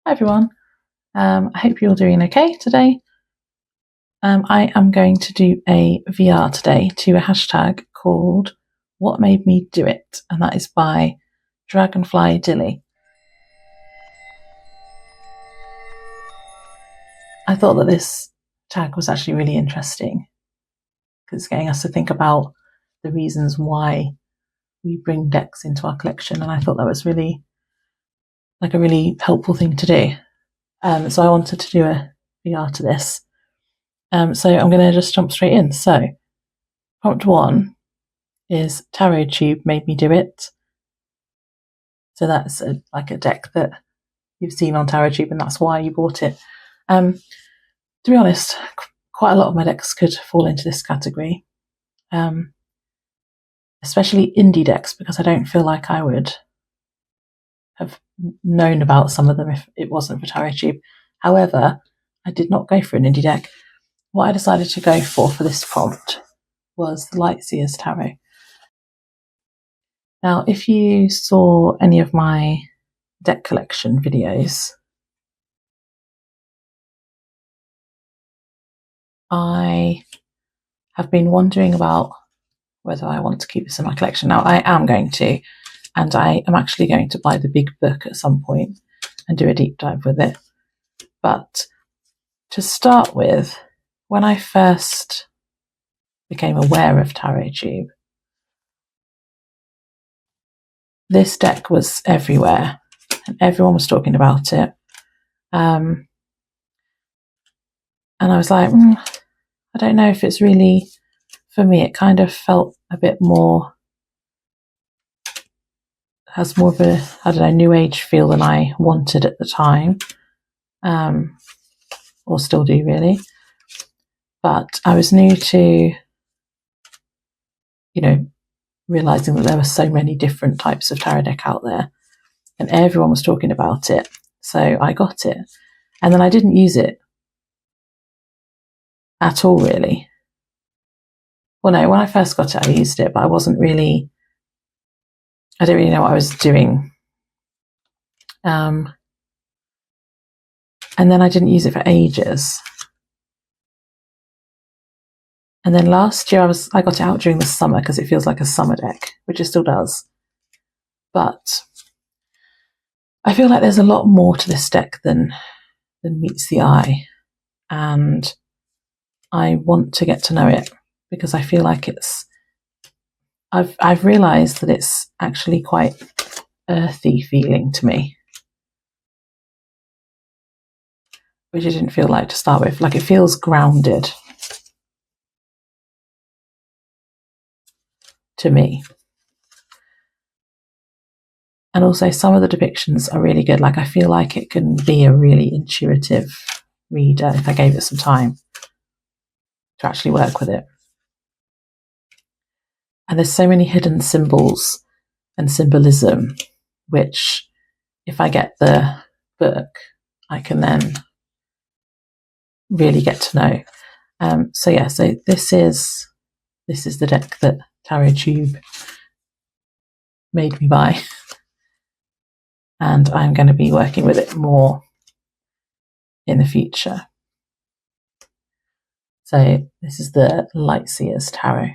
Hi everyone, I hope you're doing okay today. I am going to do a VR today to a hashtag called What Made Me Do It, and that is by Dragonfly Dilly. I thought that this tag was actually really interesting because it's getting us to think about the reasons why we bring decks into our collection, and I thought that was really a really helpful thing to do. So I wanted to do a VR to this. So I'm going to just jump straight in. So prompt 1 is Tarot Tube Made Me Do It. So that's like a deck that you've seen on Tarot Tube, and that's why you bought it. To be honest, quite a lot of my decks could fall into this category, especially indie decks, because I don't feel like I would have known about some of them if it wasn't for Tarot Tube. However, I did not go for an indie deck. What I decided to go for this prompt was the Lightseers Tarot. Now, if you saw any of my deck collection videos, I have been wondering about whether I want to keep this in my collection. Now, I am going to, and I am actually going to buy the big book at some point and do a deep dive with it. But to start with, when I first became aware of Tarot Tube, this deck was everywhere and everyone was talking about it. And I was like, I don't know if it's really for me. It kind of felt a bit more, has more of a, I don't know, new age feel than I wanted at the time, or still do really. But I was new to, realizing that there were so many different types of tarot deck out there and everyone was talking about it. So I got it, and then I didn't use it at all, really. Well, no, when I first got it, I used it, but I didn't really know what I was doing. And then I didn't use it for ages. And then last year I got it out during the summer because it feels like a summer deck, which it still does. But I feel like there's a lot more to this deck than meets the eye. And I want to get to know it because I feel like I've realised that it's actually quite earthy feeling to me, which it didn't feel like to start with. Like, it feels grounded to me. And also some of the depictions are really good. Like, I feel like it can be a really intuitive reader if I gave it some time to actually work with it. And there's so many hidden symbols and symbolism, which if I get the book, I can then really get to know. So this is the deck that Tarot Tube made me buy. And I'm going to be working with it more in the future. So this is the Lightseers Tarot.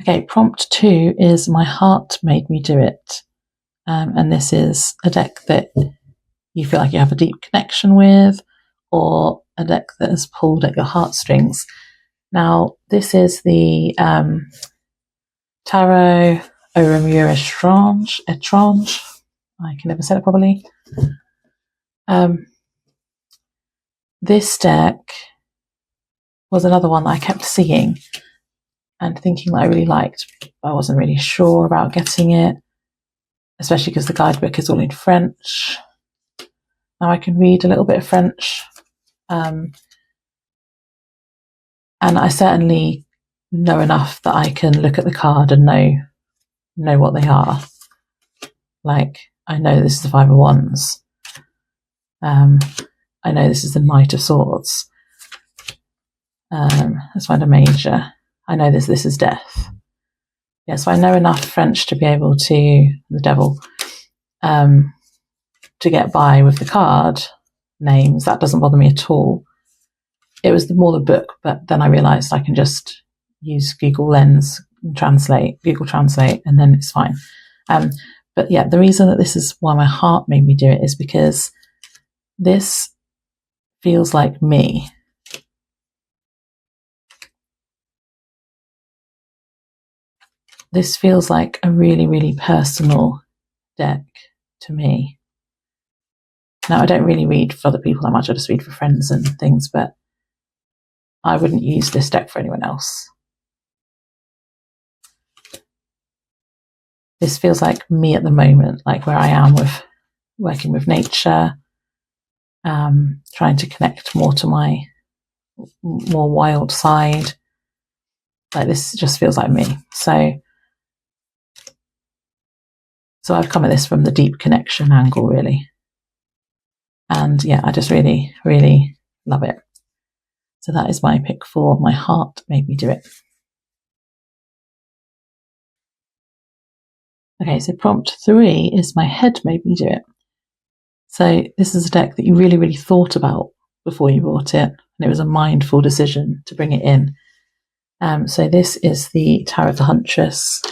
Okay, prompt 2 is My Heart Made Me Do It. And this is a deck that you feel like you have a deep connection with, or a deck that has pulled at your heartstrings. Now, this is the Tarot Auremure Étrange. I can never say it properly. This deck was another one that I kept seeing and thinking that I really liked. I wasn't really sure about getting it, especially because the guidebook is all in French. Now I can read a little bit of French, and I certainly know enough that I can look at the card and know what they are. Like, I know this is the Five of Wands. I know this is the Knight of Swords. Let's find a major. I know this is Death. yeah, so I know enough French to be able to, the devil, to get by with the card names. That doesn't bother me at all. It was more the book, but then I realised I can just use Google Lens and Google Translate, and then it's fine. But yeah, the reason that this is why my heart made me do it is because this feels like me. This feels like a really, really personal deck to me. Now, I don't really read for other people that much. I just read for friends and things, but I wouldn't use this deck for anyone else. This feels like me at the moment, like where I am with working with nature, trying to connect more to my more wild side. Like this just feels like me. So I've come at this from the deep connection angle, really. And yeah, I just really, really love it. So that is my pick for My Heart Made Me Do It. Okay, so prompt 3 is My Head Made Me Do It. So this is a deck that you really, really thought about before you bought it, and it was a mindful decision to bring it in. So this is the Tarot of the Huntress.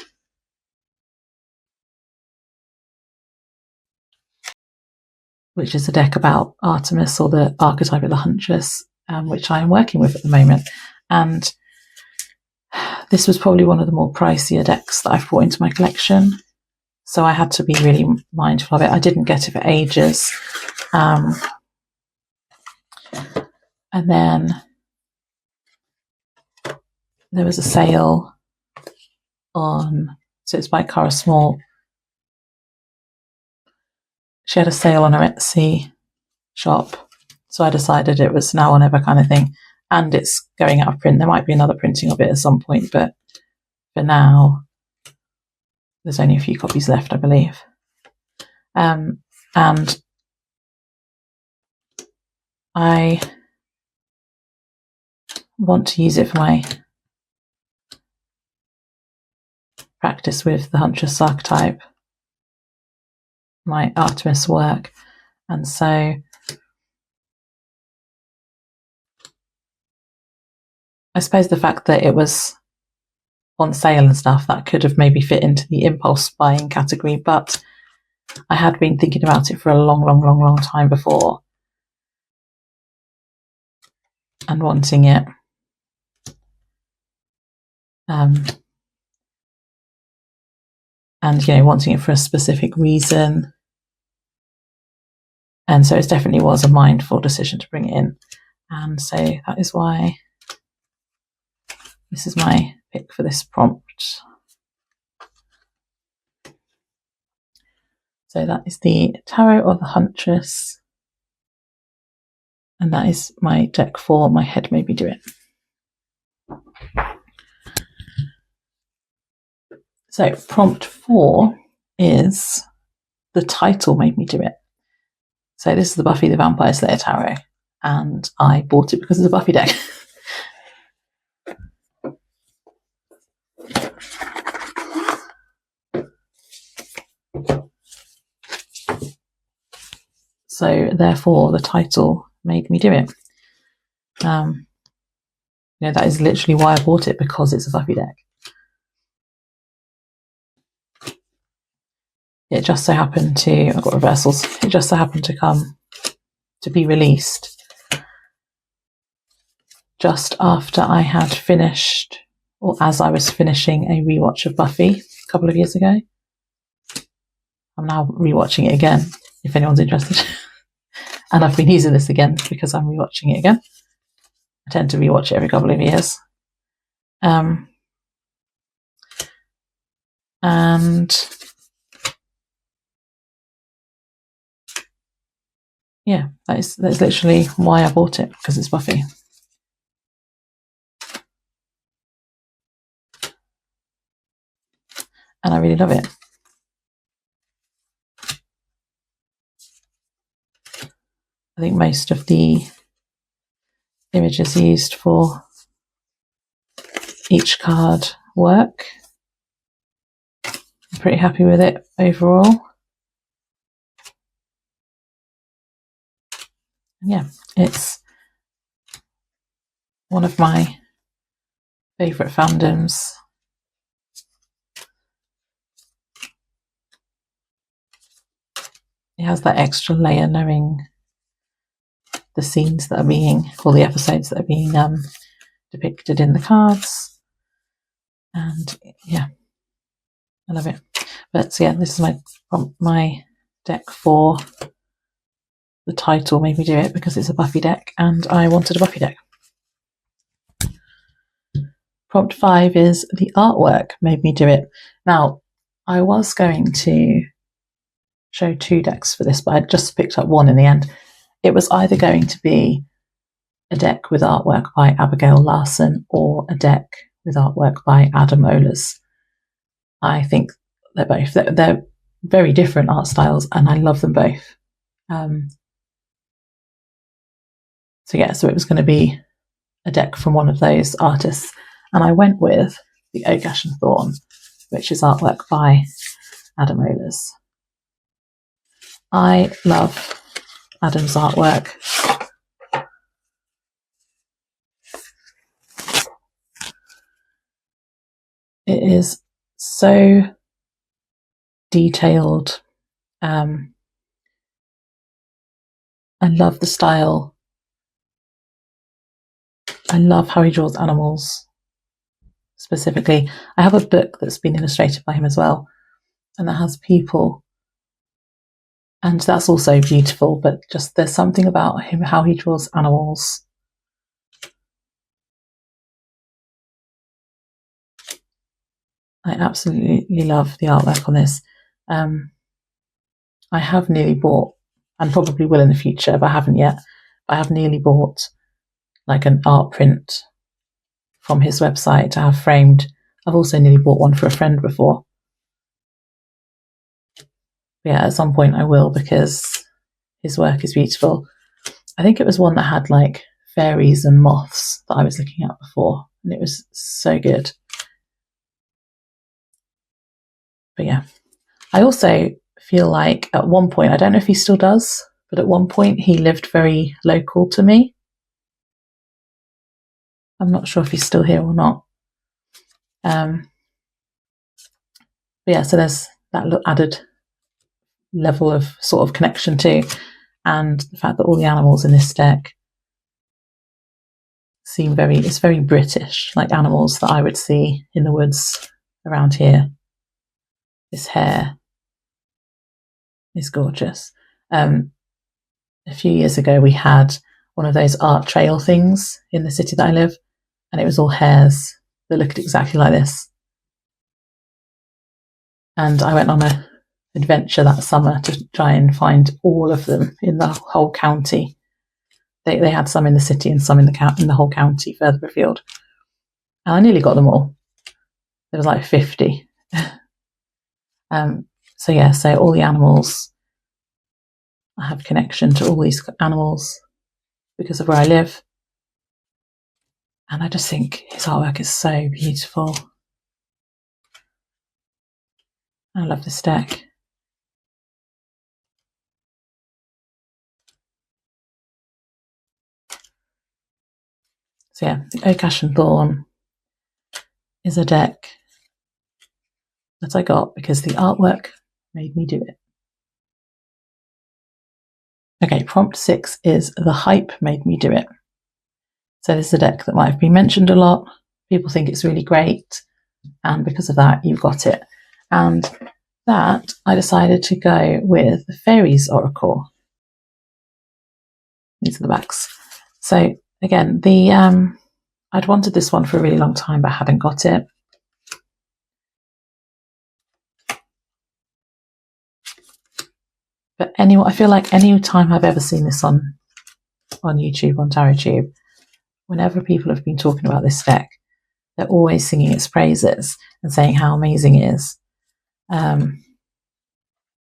Which is a deck about Artemis, or the archetype of the Huntress, which I am working with at the moment. And this was probably one of the more pricier decks that I've brought into my collection. So I had to be really mindful of it. I didn't get it for ages. And then there was a sale on, so it's by Cara Small. She had a sale on her Etsy shop. So I decided it was now or never kind of thing. And it's going out of print. There might be another printing of it at some point, but for now, there's only a few copies left, I believe. And I want to use it for my practice with the Huntress archetype, my Artemis work. And so I suppose the fact that it was on sale and stuff, that could have maybe fit into the impulse buying category, but I had been thinking about it for a long time before and wanting it. And wanting it for a specific reason. And so it definitely was a mindful decision to bring it in. And so that is why this is my pick for this prompt. So that is the Tarot of the Huntress. And that is my deck for My Head Made Me Do It. So prompt 4 is The Title Made Me Do It. So this is the Buffy the Vampire Slayer Tarot, and I bought it because it's a Buffy deck. So therefore, the title made me do it. That is literally why I bought it, because it's a Buffy deck. It just so happened to, I've got reversals, it just so happened to come to be released just after I had finished, or as I was finishing a rewatch of Buffy a couple of years ago. I'm now rewatching it again, if anyone's interested. And I've been using this again because I'm rewatching it again. I tend to rewatch it every couple of years. And yeah, that's literally why I bought it, because it's Buffy. And I really love it. I think most of the images used for each card work. pretty happy with it overall. And yeah, it's one of my favourite fandoms. It has that extra layer knowing the scenes that are being, or the episodes that are being depicted in the cards. And yeah, I love it. But so yeah, this is my deck for the title made me do it because it's a Buffy deck and I wanted a Buffy deck. Prompt 5 is the artwork made me do it. Now, I was going to show 2 decks for this, but I just picked up one in the end. It was either going to be a deck with artwork by Abigail Larson or a deck with artwork by Adam Ohlers. I think they're very different art styles and I love them both. So it was going to be a deck from one of those artists, and I went with the Oak Ash and Thorn, which is artwork by Adam Ohlers. I love Adam's artwork. It is so detailed. I love the style. I love how he draws animals. Specifically, I have a book that's been illustrated by him as well, and that has people, and that's also beautiful. But just there's something about him, how he draws animals. I absolutely love the artwork on this. I have nearly bought, and probably will in the future, but I haven't yet. I have nearly bought like an art print from his website to have framed. I've also nearly bought one for a friend before. But yeah, at some point I will because his work is beautiful. I think it was one that had like fairies and moths that I was looking at before, and it was so good. But yeah, I also feel like at one point, I don't know if he still does, but at one point he lived very local to me. I'm not sure if he's still here or not. But yeah, so there's that added level of sort of connection too, and the fact that all the animals in this deck it's very British, like animals that I would see in the woods around here. This hare is gorgeous. A few years ago we had one of those art trail things in the city that I live, and it was all hares that looked exactly like this. And I went on an adventure that summer to try and find all of them in the whole county. They had some in the city and some in the whole county further afield. And I nearly got them all. There was like 50. So all the animals, I have connection to all these animals because of where I live. And I just think his artwork is so beautiful. I love this deck. So yeah, the Oak Ash and Thorn is a deck that I got because the artwork made me do it. Okay, prompt 6 is the hype made me do it. So this is a deck that might have been mentioned a lot. People think it's really great, and because of that, you've got it. And that I decided to go with the Fairies Oracle. These are the backs. So again, I'd wanted this one for a really long time, but I hadn't got it. But I feel like any time I've ever seen this on YouTube, on TarotTube, whenever people have been talking about this deck, they're always singing its praises and saying how amazing it is. And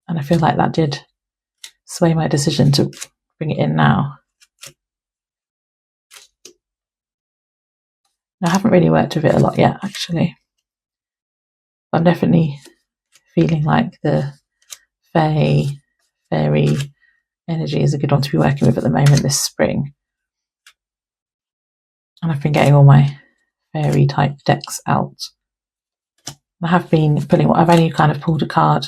I feel like that did sway my decision to bring it in now. I haven't really worked with it a lot yet, actually. I'm definitely feeling like the fairy energy is a good one to be working with at the moment this spring. And I've been getting all my fairy type decks out. I have been pulling, I've only kind of pulled a card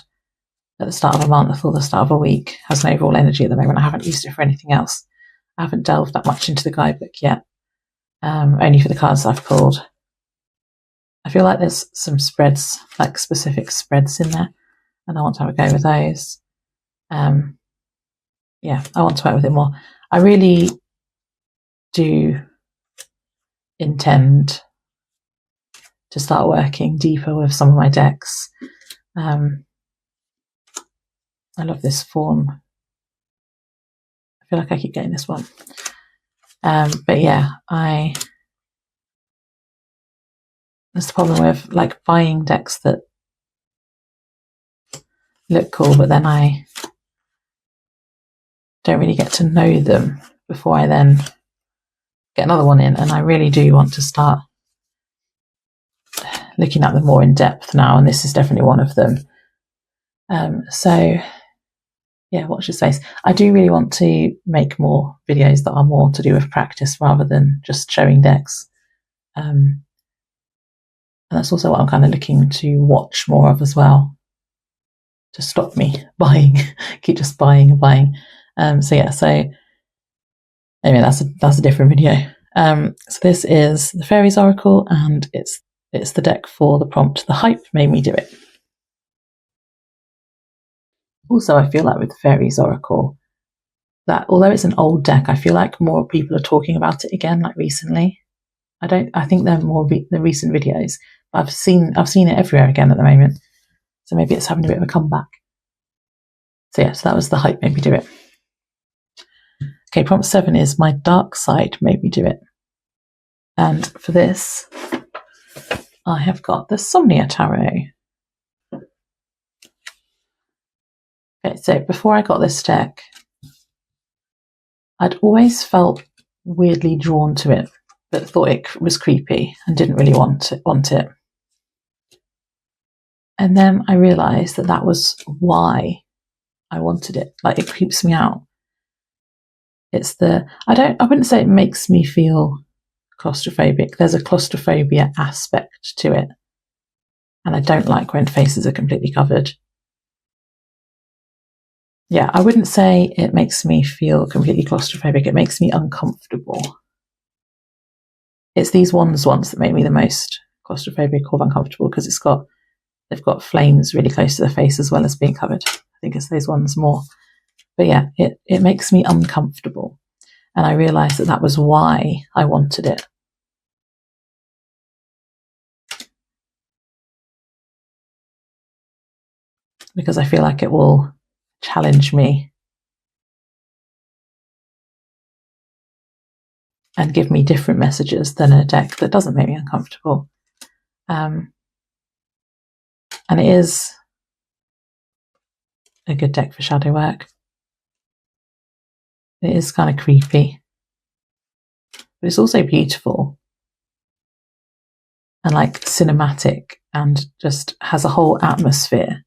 at the start of a month or the start of a week, has an overall energy at the moment. I haven't used it for anything else. I haven't delved that much into the guidebook yet, only for the cards I've pulled. I feel like there's some spreads, like specific spreads in there, and I want to have a go with those. Yeah, I want to work with it more. I really do intend to start working deeper with some of my decks. I love this form. I feel like I keep getting this one. But yeah, that's the problem with like buying decks that look cool, but then I don't really get to know them before I then get another one in. And I really do want to start looking at them more in depth now, and this is definitely one of them. So yeah, watch your space. I do really want to make more videos that are more to do with practice rather than just showing decks. And that's also what I'm kind of looking to watch more of as well, to stop me buying, keep just buying and buying. So yeah, so anyway, that's a different video. So this is the Fairies Oracle, and it's the deck for the prompt, The Hype Made Me Do It. Also, I feel like with the Fairies Oracle, that although it's an old deck, I feel like more people are talking about it again, like recently. I think they're more the recent videos, but I've seen it everywhere again at the moment. So maybe it's having a bit of a comeback. So yeah, so that was The Hype Made Me Do It. Okay, prompt 7 is My Dark Side Made Me Do It. And for this, I have got the Somnia Tarot. Okay, so before I got this deck, I'd always felt weirdly drawn to it, but thought it was creepy and didn't really want it. And then I realised that was why I wanted it. Like, it creeps me out. It's I wouldn't say it makes me feel claustrophobic. There's a claustrophobia aspect to it. And I don't like when faces are completely covered. Yeah, I wouldn't say it makes me feel completely claustrophobic. It makes me uncomfortable. It's these ones that make me the most claustrophobic or uncomfortable, because they've got flames really close to the face as well as being covered. I think it's those ones more. But yeah, it makes me uncomfortable. And I realised that was why I wanted it. Because I feel like it will challenge me and give me different messages than a deck that doesn't make me uncomfortable. And it is a good deck for shadow work. It is kind of creepy, but it's also beautiful and like cinematic, and just has a whole atmosphere.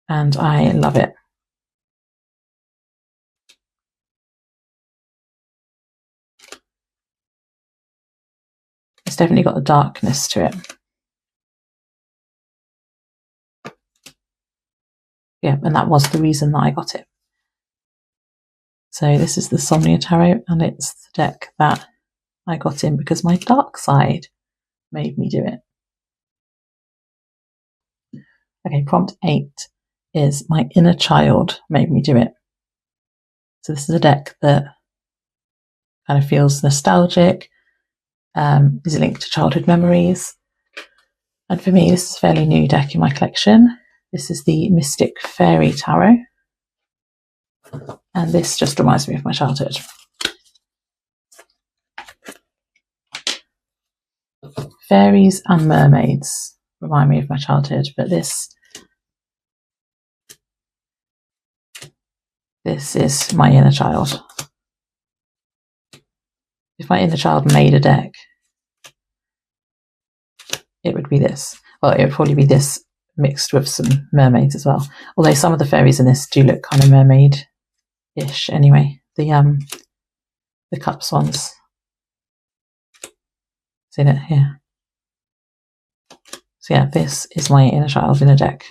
And I love it. It's definitely got the darkness to it. Yeah, and that was the reason that I got it. So this is the Somnia Tarot, and it's the deck that I got in because my dark side made me do it. Okay, prompt 8 is My Inner Child Made Me Do It. So this is a deck that kind of feels nostalgic, is linked to childhood memories. And for me, this is a fairly new deck in my collection. This is the Mystic Fairy Tarot. And this just reminds me of my childhood. Fairies and mermaids remind me of my childhood, but this is my inner child. If my inner child made a deck, it would be this. Well, it would probably be this mixed with some mermaids as well. Although some of the fairies in this do look kind of mermaid-ish anyway. The cups ones. Seen it here. So yeah, this is my inner child in a deck.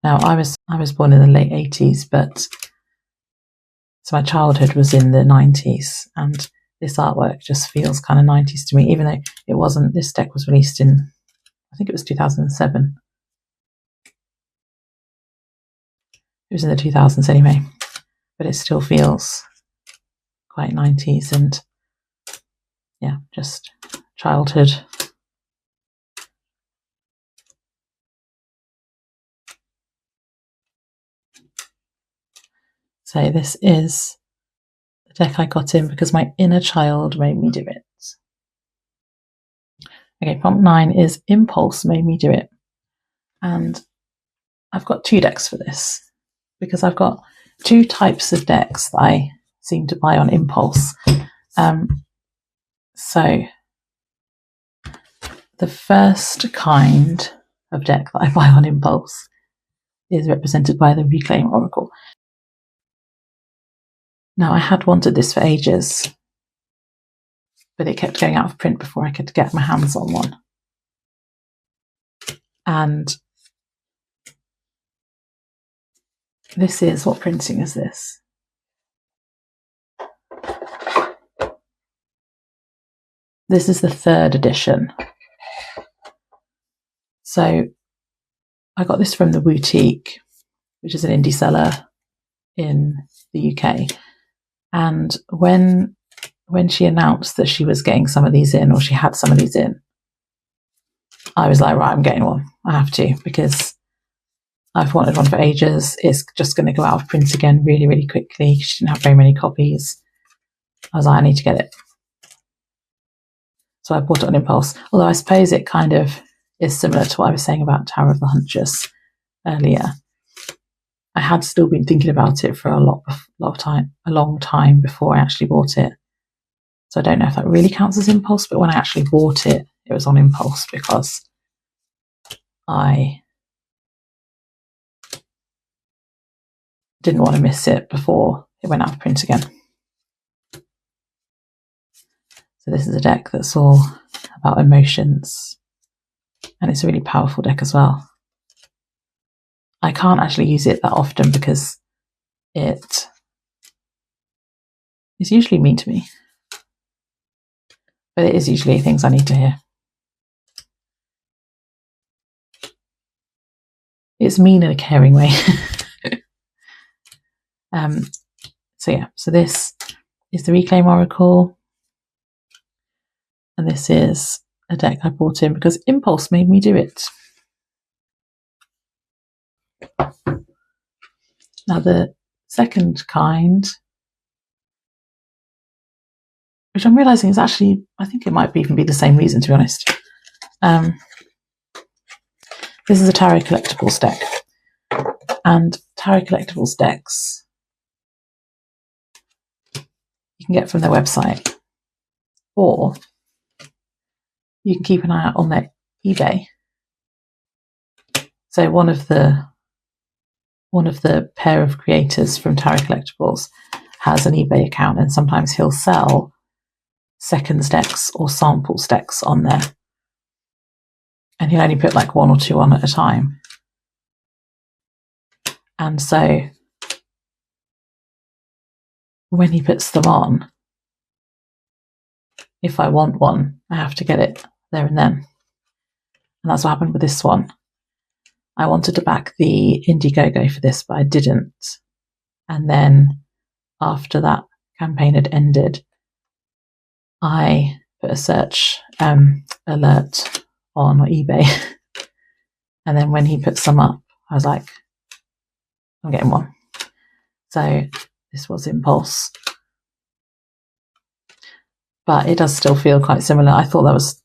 Now, I was born in the late 80s, but so my childhood was in the 90s, and this artwork just feels kind of 90s to me, even though it wasn't. This deck was released in, I think it was 2007. It was in the 2000s anyway, but it still feels quite 90s, and yeah, just childhood. So this is the deck I got in because my inner child made me do it. Okay, prompt 9 is Impulse made me do it. And I've got 2 decks for this because I've got 2 types of decks that I seem to buy on impulse. So the first kind of deck that I buy on impulse is represented by the Reclaim Oracle. Now, I had wanted this for ages, but it kept going out of print before I could get my hands on one. And this is, what printing is this? This is the 3rd edition. So I got this from the Boutique, which is an indie seller in the UK. And when she announced that she was getting some of these in, or she had some of these in, I was like, right, I'm getting one. I have to, because I've wanted one for ages. It's just going to go out of print again really, really quickly. She didn't have very many copies. I was like, I need to get it. So I bought it on impulse. Although I suppose it kind of is similar to what I was saying about Tower of the Huntress earlier. I had still been thinking about it for a long time before I actually bought it. So I don't know if that really counts as impulse, but when I actually bought it, it was on impulse because I didn't want to miss it before it went out of print again. So this is a deck that's all about emotions, and it's a really powerful deck as well. I can't actually use it that often because it is usually mean to me, but it is usually things I need to hear. It's mean in a caring way. So this is the Reclaim Oracle, and this is a deck I bought in because impulse made me do it. Now the second kind, which I'm realising is actually, I think it might even be the same reason, to be honest. This is a Tarot Collectibles deck, and Tarot Collectibles decks you can get from their website, or you can keep an eye out on their eBay. So one of the pair of creators from Tarot Collectibles has an eBay account, and sometimes he'll sell seconds decks or samples decks on there, and he'll only put like 1 or 2 on at a time. And so when he puts them on, if I want one, I have to get it there and then. And that's what happened with this one. I wanted to back the Indiegogo for this, but I didn't. And then after that campaign had ended, I put a search alert on eBay. And then when he put some up, I was like, I'm getting one. So this was impulse. But it does still feel quite similar. I thought that was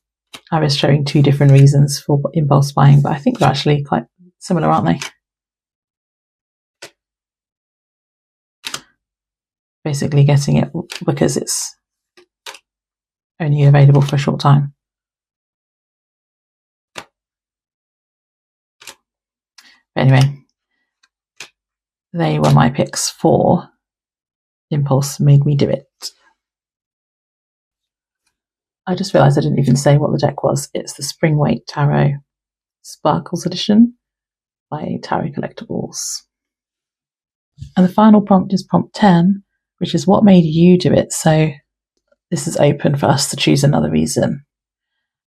I was showing two different reasons for impulse buying, but I think they're actually quite similar, aren't they? Basically getting it because it's only available for a short time. But anyway, they were my picks for Impulse Made Me Do It. I just realised I didn't even say what the deck was. It's the Springweight Tarot Sparkles Edition by Tarot Collectibles. And the final prompt is prompt 10, which is what made you do it. So this is open for us to choose another reason.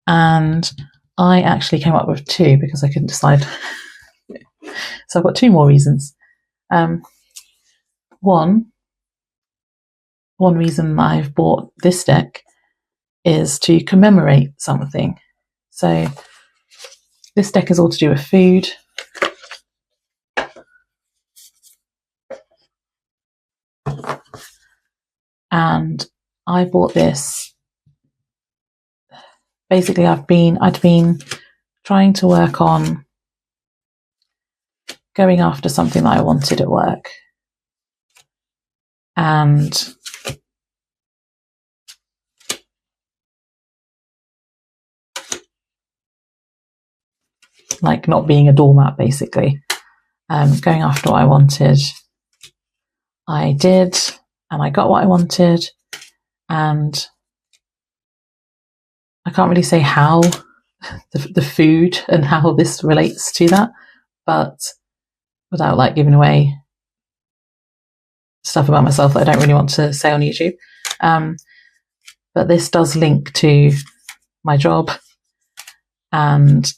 And I actually came up with two because I couldn't decide. So I've got two more reasons. One reason I've bought this deck is to commemorate something. So this deck is all to do with food. And I bought this. Basically, I'd been trying to work on going after something that I wanted at work. And like not being a doormat, basically. Going after what I wanted. I did, and I got what I wanted. And I can't really say how the food and how this relates to that, but without like giving away stuff about myself that I don't really want to say on YouTube. But this does link to my job, and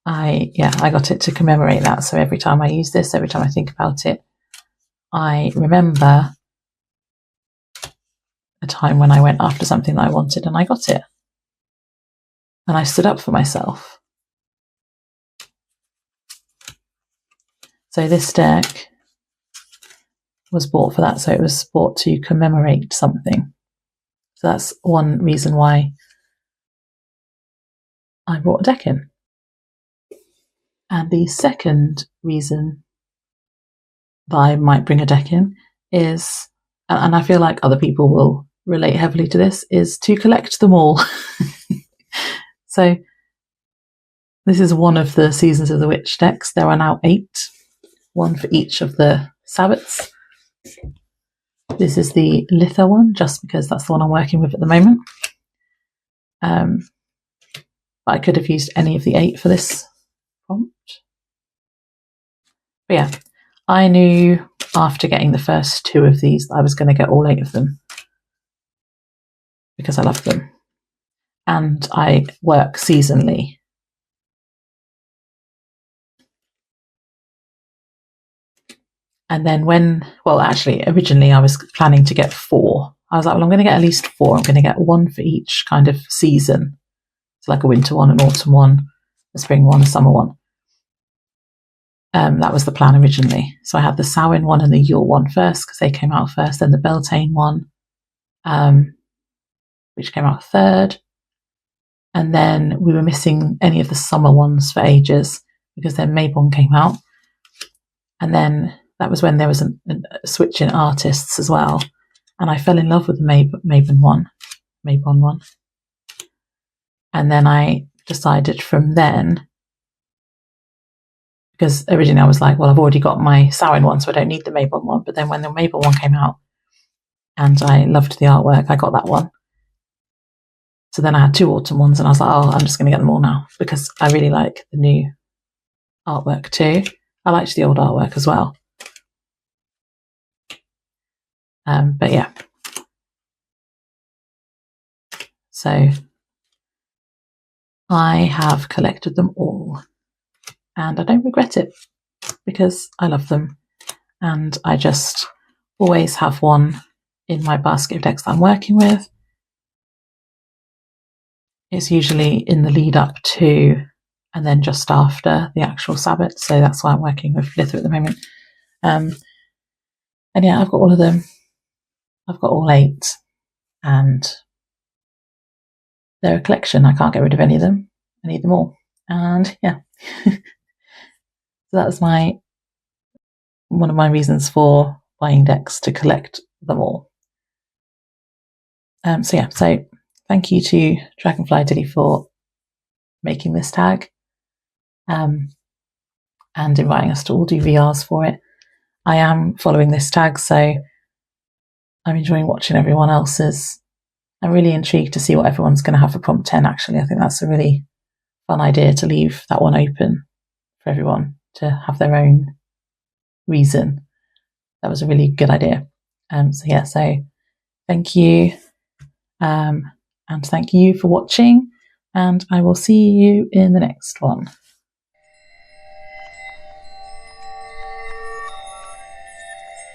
I got it to commemorate that. So every time I use this, every time I think about it, I remember a time when I went after something that I wanted and I got it. And I stood up for myself. So this deck was bought for that. So it was bought to commemorate something. So that's one reason why I brought a deck in. And the second reason that I might bring a deck in is, and I feel like other people will relate heavily to this, is to collect them all. So this is one of the Seasons of the Witch decks. There are now 8, one for each of the Sabbats. This is the Litha one, just because that's the one I'm working with at the moment. But I could have used any of the 8 for this prompt. But yeah, I knew after getting the first 2 of these that I was going to get all 8 of them because I love them. And I work seasonally. And then originally I was planning to get 4. I was like, well, I'm going to get at least 4. I'm going to get 1 for each kind of season. It's like a winter one, an autumn one, a spring one, a summer one. That was the plan originally. So I had the Samhain one and the Yule one first because they came out first, then the Beltane one, which came out third. And then we were missing any of the summer ones for ages because then Mabon came out. And then that was when there was a switch in artists as well. And I fell in love with the Mabon one. And then I decided from then, because originally I was like, well, I've already got my Samhain one, so I don't need the Mabon one. But then when the Mabon one came out and I loved the artwork, I got that one. So then I had 2 autumn ones and I was like, oh, I'm just going to get them all now because I really like the new artwork too. I liked the old artwork as well. But yeah. So I have collected them all and I don't regret it because I love them. And I just always have one in my basket of decks that I'm working with. It's usually in the lead up to and then just after the actual Sabbat. So that's why I'm working with Litha at the moment. And yeah, I've got all of them. I've got all 8. And they're a collection. I can't get rid of any of them. I need them all. And yeah, so that was one of my reasons for buying decks, to collect them all. So thank you to Dragonfly Dilly for making this tag, and inviting us to all do VRs for it. I am following this tag, so I'm enjoying watching everyone else's. I'm really intrigued to see what everyone's going to have for prompt 10, actually. I think that's a really fun idea, to leave that one open for everyone to have their own reason. That was a really good idea. So thank you. And thank you for watching, and I will see you in the next one.